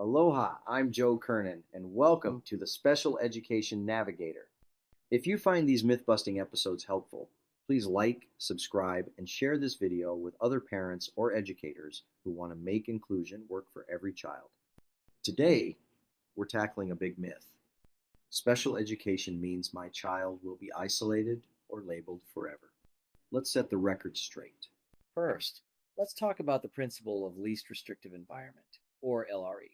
Aloha, I'm Joe Kernan, and welcome to the Special Education Navigator. If you find these myth-busting episodes helpful, please like, subscribe, and share this video with other parents or educators who want to make inclusion work for every child. Today, we're tackling a big myth. Special education means my child will be isolated or labeled forever. Let's set the record straight. First, let's talk about the principle of least restrictive environment, or LRE.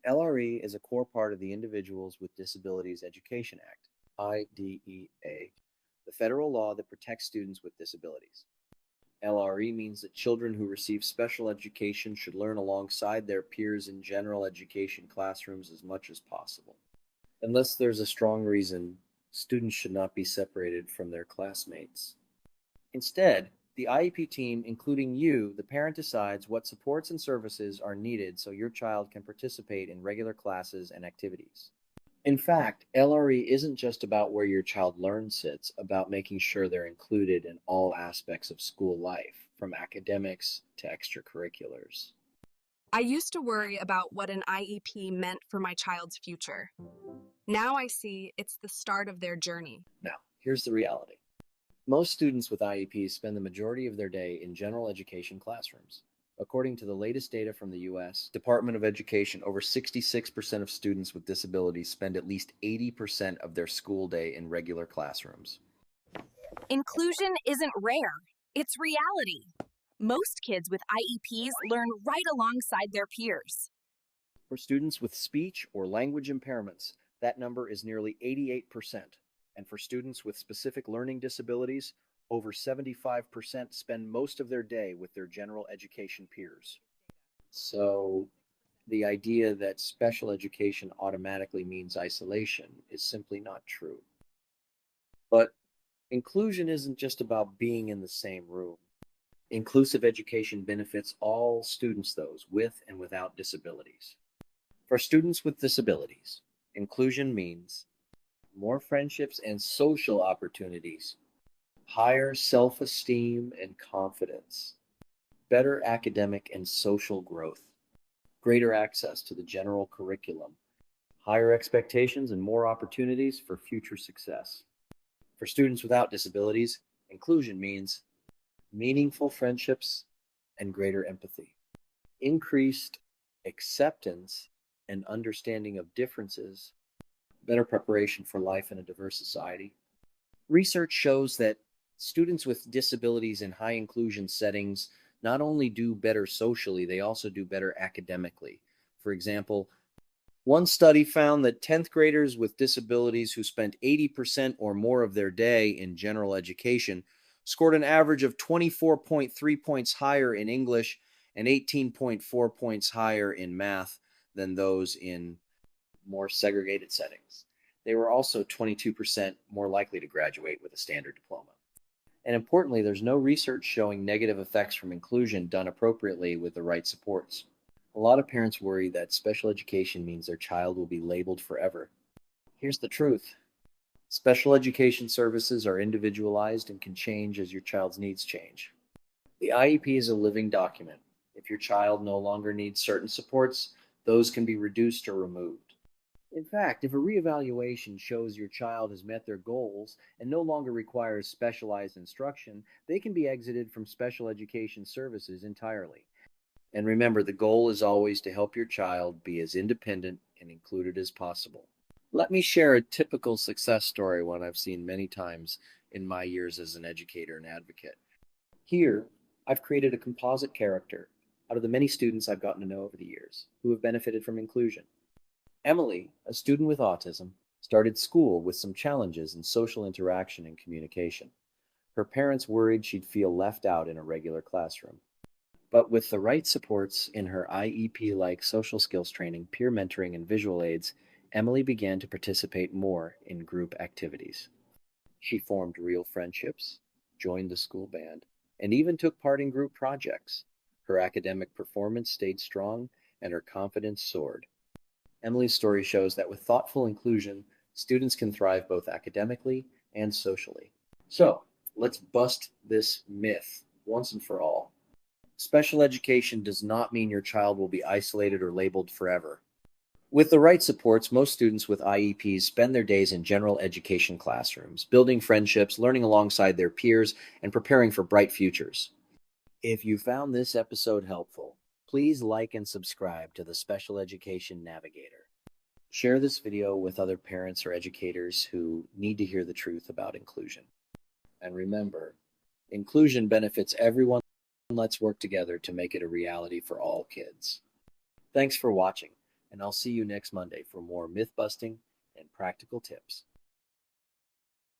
LRE is a core part of the Individuals with Disabilities Education Act, IDEA, the federal law that protects students with disabilities. LRE means that children who receive special education should learn alongside their peers in general education classrooms as much as possible. Unless there's a strong reason, students should not be separated from their classmates. Instead, the IEP team, including you, the parent, decides what supports and services are needed so your child can participate in regular classes and activities. In fact, LRE isn't just about where your child learns, it's about making sure they're included in all aspects of school life, from academics to extracurriculars. I used to worry about what an IEP meant for my child's future. Now I see it's the start of their journey. Now, here's the reality. Most students with IEPs spend the majority of their day in general education classrooms. According to the latest data from the U.S. Department of Education, over 66% of students with disabilities spend at least 80% of their school day in regular classrooms. Inclusion isn't rare, it's reality. Most kids with IEPs learn right alongside their peers. For students with speech or language impairments, that number is nearly 88%. And for students with specific learning disabilities, over 75% spend most of their day with their general education peers. So the idea that special education automatically means isolation is simply not true. But inclusion isn't just about being in the same room. Inclusive education benefits all students, those with and without disabilities. For students with disabilities, inclusion means more friendships and social opportunities, higher self-esteem and confidence, better academic and social growth, greater access to the general curriculum, higher expectations and more opportunities for future success. For students without disabilities, inclusion means meaningful friendships and greater empathy, increased acceptance and understanding of differences, better preparation for life in a diverse society. Research shows that students with disabilities in high inclusion settings not only do better socially, they also do better academically. For example, one study found that 10th graders with disabilities who spent 80% or more of their day in general education scored an average of 24.3 points higher in English and 18.4 points higher in math than those in more segregated settings. They were also 22% more likely to graduate with a standard diploma. And importantly, there's no research showing negative effects from inclusion done appropriately with the right supports. A lot of parents worry that special education means their child will be labeled forever. Here's the truth. Special education services are individualized and can change as your child's needs change. The IEP is a living document. If your child no longer needs certain supports, those can be reduced or removed. In fact, if a reevaluation shows your child has met their goals and no longer requires specialized instruction, they can be exited from special education services entirely. And remember, the goal is always to help your child be as independent and included as possible. Let me share a typical success story, one I've seen many times in my years as an educator and advocate. Here, I've created a composite character out of the many students I've gotten to know over the years who have benefited from inclusion. Emily, a student with autism, started school with some challenges in social interaction and communication. Her parents worried she'd feel left out in a regular classroom. But with the right supports in her IEP-like social skills training, peer mentoring, and visual aids, Emily began to participate more in group activities. She formed real friendships, joined the school band, and even took part in group projects. Her academic performance stayed strong, and her confidence soared. Emily's story shows that with thoughtful inclusion, students can thrive both academically and socially. So, let's bust this myth once and for all. Special education does not mean your child will be isolated or labeled forever. With the right supports, most students with IEPs spend their days in general education classrooms, building friendships, learning alongside their peers, and preparing for bright futures. If you found this episode helpful, please like and subscribe to the Special Education Navigator. Share this video with other parents or educators who need to hear the truth about inclusion. And remember, inclusion benefits everyone. Let's work together to make it a reality for all kids. Thanks for watching, and I'll see you next Monday for more myth busting and practical tips.